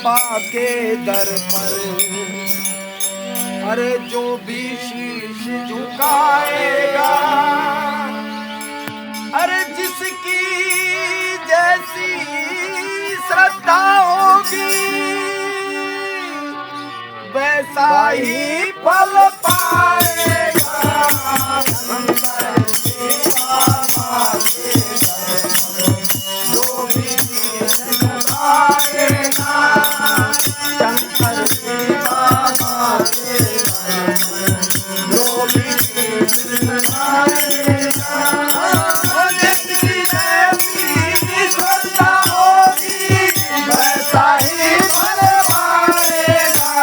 बाबा के दर पर। अरे जो भी शीश झुकाएगा, अरे जिसकी जैसी श्रद्धा होगी वैसा ही फल पाएगा। शंकर जी बाबा के दर पर जो भी शीश झुकाएगा, शंकर जी बाबा के दर पर जो भी शीश झुकाएगा, जिसकी जैसी श्रद्धा होगी वैसा ही फल पाएगा।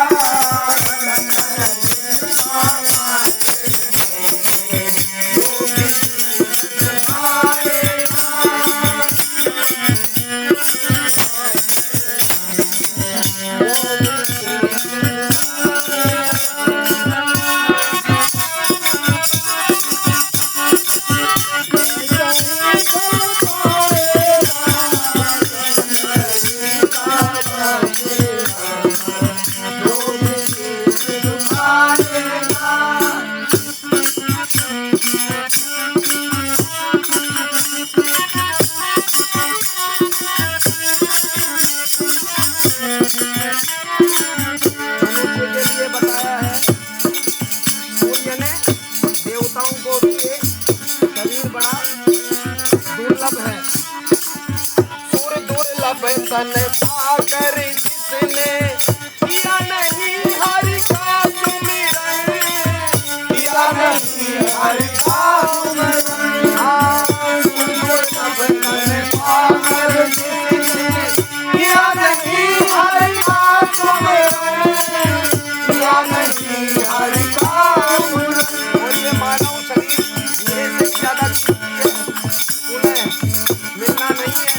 तन पाकर जिसने किया नहीं हरि का सुमिरन, किया नहीं हरि का सुमिरन। तन पाकर जिसने किया नहीं हरि का सुमिरन, किया नहीं हरि का सुमिरन। और ये मानव शरीर धीरे से ज्यादा उन्हें मिलना नहीं है।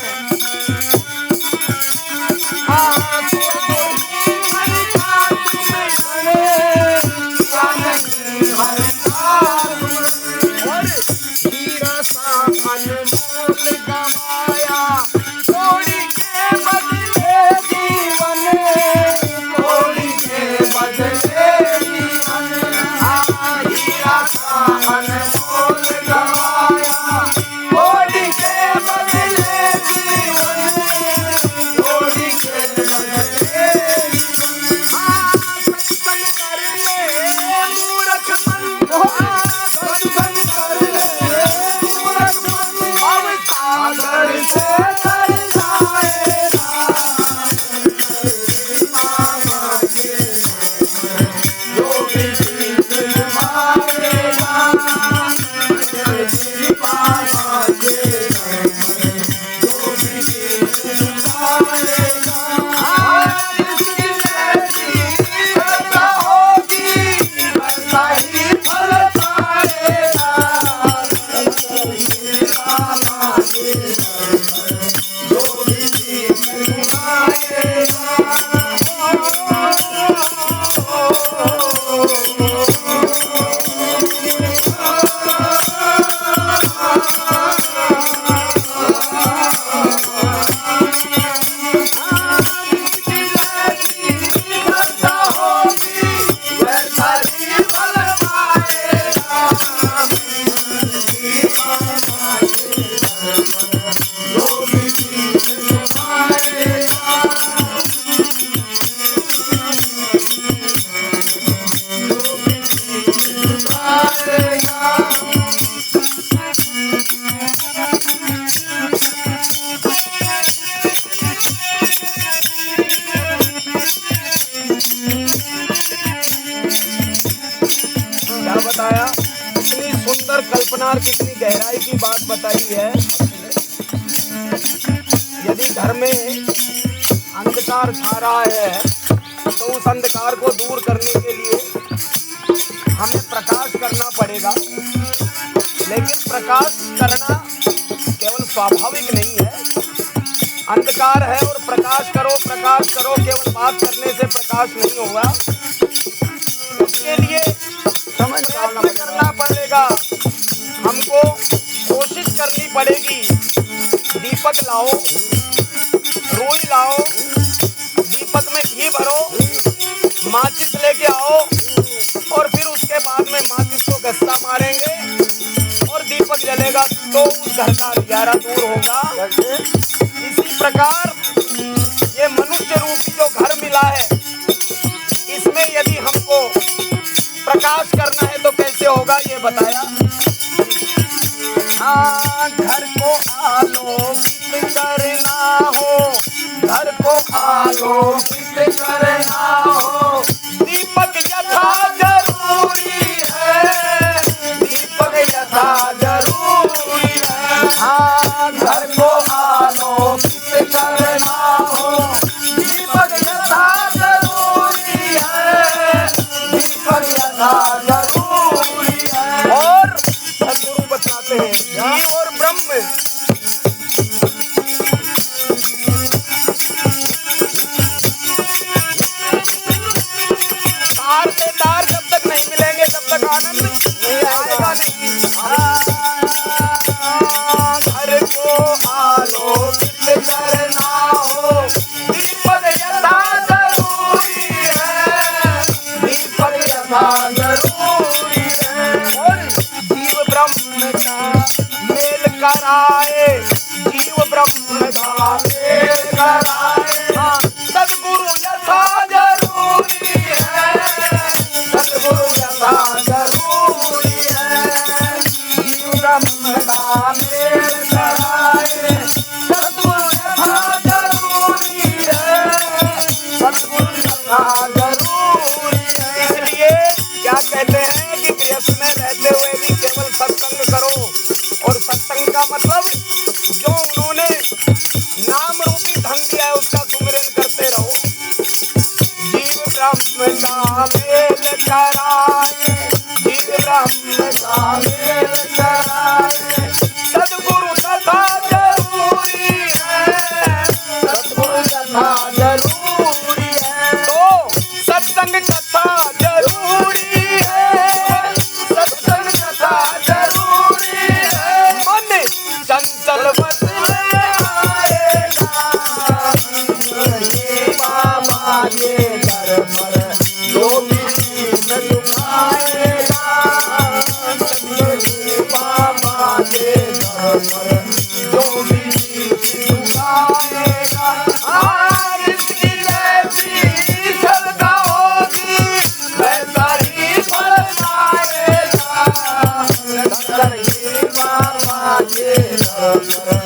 कल्पना और कितनी गहराई की बात बताई है। यदि घर में अंधकार छा रहा है तो उस अंधकार को दूर करने के लिए हमें प्रकाश करना पड़ेगा। लेकिन प्रकाश करना केवल स्वाभाविक नहीं है। अंधकार है और प्रकाश करो केवल बात करने से प्रकाश नहीं होगा। उसके लिए समझ करना पड़ेगा। हमको कोशिश करनी पड़ेगी। दीपक लाओ, रुई लाओ, दीपक में करो, माचिस लेके आओ और फिर उसके बाद में माचिस को गस्सा मारेंगे और दीपक जलेगा तो उस घर का अंधियारा दूर होगा। इसी प्रकार ये मनुष्य रूपी जो घर मिला है, इसमें यदि हमको प्रकाश करना है तो कैसे होगा ये बताया। हाँ, घर को आलोकित करना हो, घर को आलोकित करना हो, दीपक यथा जरूरी है, दीपक यथा जरूरी है। हाँ, घर को आलोकित करना हो, दीपक यथा जरूरी है, दीपक यथा जरूरी है। और सदगुरु बताते हैं जीव और ब्रह्म तार से तार जब तक नहीं मिलेंगे तब तक आनंद नहीं आएगा। नहीं, घर को आलोकित करना हो, दीपक यथा जरूरी है, दीपक यथा जरूरी है। और जीव ब्रह्म का मेल कराए, जीव ब्रह्म का मेल कराए। हाँ, सदगुरु यथा जरूरी है, सदगुरु यथा जरूरी है। जीव ब्रह्म का मेल कराए, सदगुरु यथा जरूरी है, सदगुरु यथा जरूरी है। इसलिए क्या कहते हैं कि गृहस्थ में रहते हुए भी केवल सत्संग करो, और सत्संग का मतलब जो उन्होंने नाम रूपी धन दिया है उसका सुमिरन करते रहो। जीव ब्रह्म का मेल कराए, जीव ब्रह्म का मेल कराए, सदगुरु तथा जरूरी है, सदगुरु तथा जरूरी है। तो सत्संग कथा जरूरी है, सत्संग कथा जरूरी है। मन चंचल बस में आएगा, ये बाबा ये घर पर जो भी दुखाएगा, ये बाबा ये घर पर जो भी दुखाएगा। आज इसकी जैसी श्रद्धा होगी वैसा ही फल पाएगा, ये बाबा ये घर पर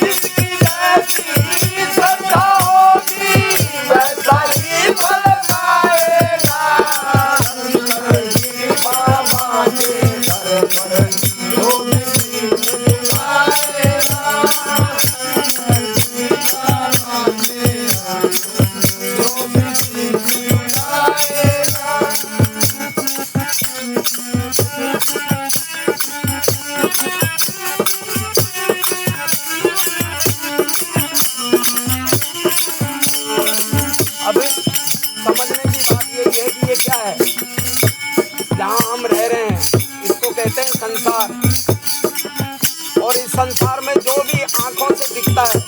जिसकी जैसी श्रद्धा होगी वैसा ही फल पाएगा। ये बाबा के घर पर जो भी आएगा, जो भी आएगा। अब समझने की बात यही है कि ये क्या है, जहाँ हम रह रहे हैं इसको कहते हैं संसार। और इस संसार में जो भी आंखों से दिखता है,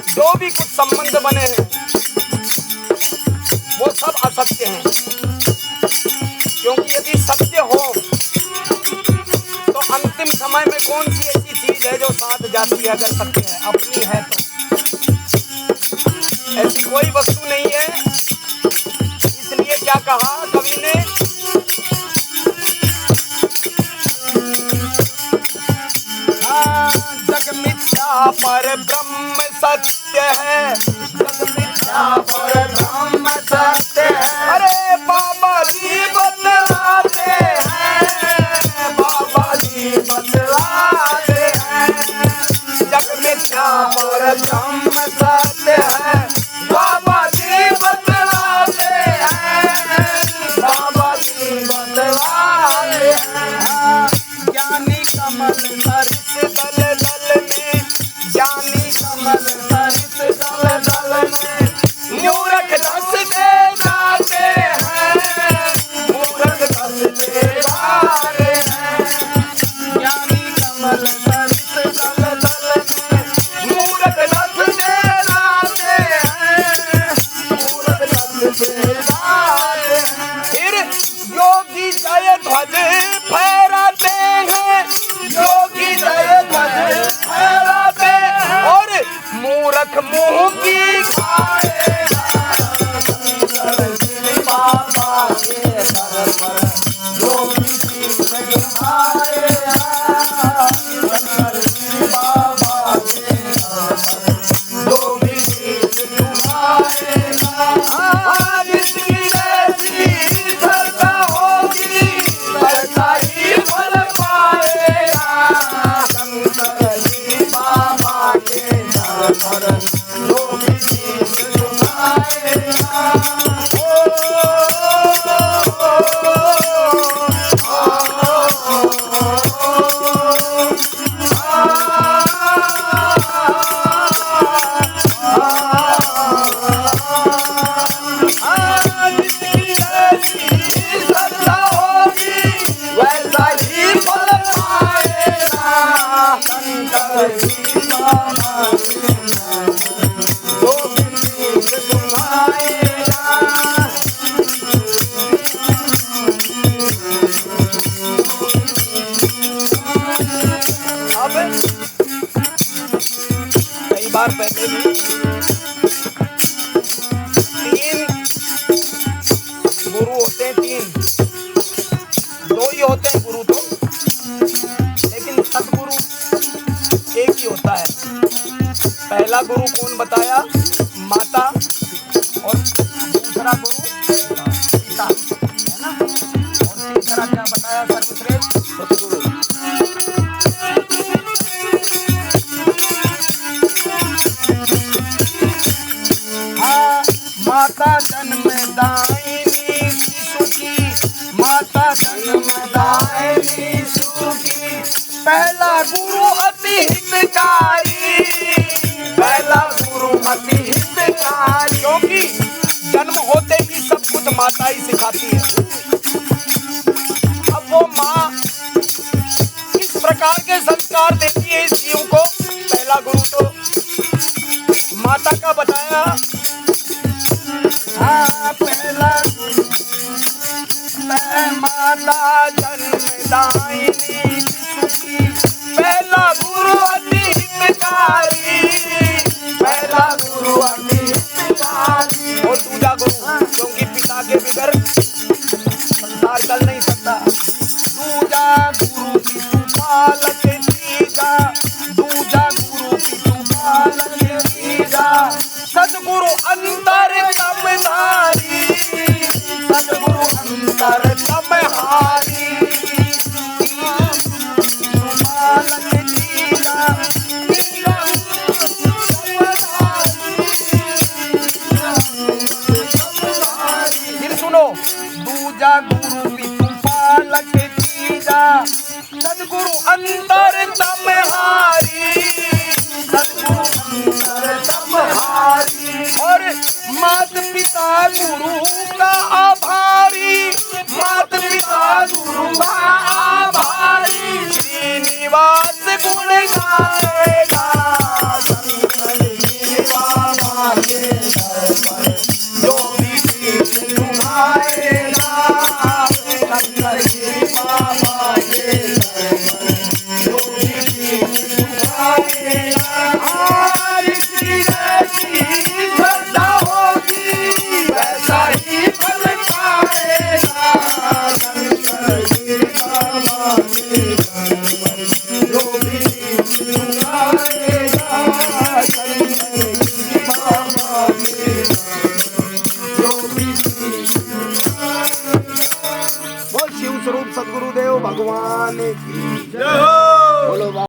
जो भी कुछ संबंध बने हैं, वो सब असत्य हैं। क्योंकि यदि सत्य हो तो अंतिम समय में कौन सी ऐसी चीज है जो साथ जाती है? अगर सत्य है, अपनी है तो ऐसी कोई वस्तु नहीं है। इसलिए क्या कहा कवि ने, जग मिथ्या पर ब्रह्म सत्य है, जग मिथ्या पर ब्रह्म सत्य है। अरे बाबा जी बतलाते हैं, बाबा जी बतलाते हैं, जग मिथ्या पर ब्रह्म सत्य है, बाबा जी बतलाते हैं, बाबा जी बतलाते हैं। ज्ञानी कमल सरिस दल दल में मुंह की खाएगा शंकर श्री बाबा के दर पर जो भी शीश झुकाएगा शंकर श्री बाबा के दर पर जो भी शीश झुकाएगा जिसकी जैसी श्रद्धा होगी वैसा ही फल पाएगा शंकर श्री बाबा के दर पर जो भी शीश झुकाएगा। जिसकी जैसी श्रद्धा होगी वैसा ही फल पाएगा शंकर श्री बाबा के दर पर जो भी शीश झुकाएगा। अब कई बार पहले भी तीन गुरु होते हैं, तीन दो ही होते हैं गुरु तो, लेकिन सतगुरु एक ही होता है। पहला गुरु कौन बताया? माता, और दूसरा गुरु पिता, है ना, और तीसरा क्या बताया? सर्वश्रेष्ठ सतगुरु। हाँ, माता जन्मदायिनी शिशु की, माता जन्मदायिनी शिशु की, पहला गुरु अति हितकारी, पहला गुरु अति हितकारी, क्योंकि जन्म होते ही सब कुछ माता ही सिखाती है। अब वो माँ इस प्रकार के संस्कार देती है इस जीव को। पहला गुरु तो माता का बताया। हाँ, पहला माता जन्मदायिनी शिशु की, पहला गुरु अति हितकारी, पहला गुरु अति हितकारी, और दूसरा गुरु, क्योंकि पिता के बिगर संसार चल नहीं सकता। दूजा गुरु पितु पालक तीजा, दूजा गुरु पितु पालक तीजा, सदगुरु अंतर तमधारी, सदगुरु अंतर तमहारी, पालक तीजा, तीजा तमधारी। फिर सुनो, दूजा गुरु पितु पालक तीजा, सदगुरु अंतर तमहारी, सदगुरु अंतर तमहारी, और मात पिता गुरु का आभारी, मात पिता गुरु का आभारी, श्रीनिवास गुण गाएगा शंकर श्री बाबा के दर पर जो भी शीश झुकाएगा शंकर श्री बाबा के दर पर जो भी शीश झुकाएगा। जिसकी जैसी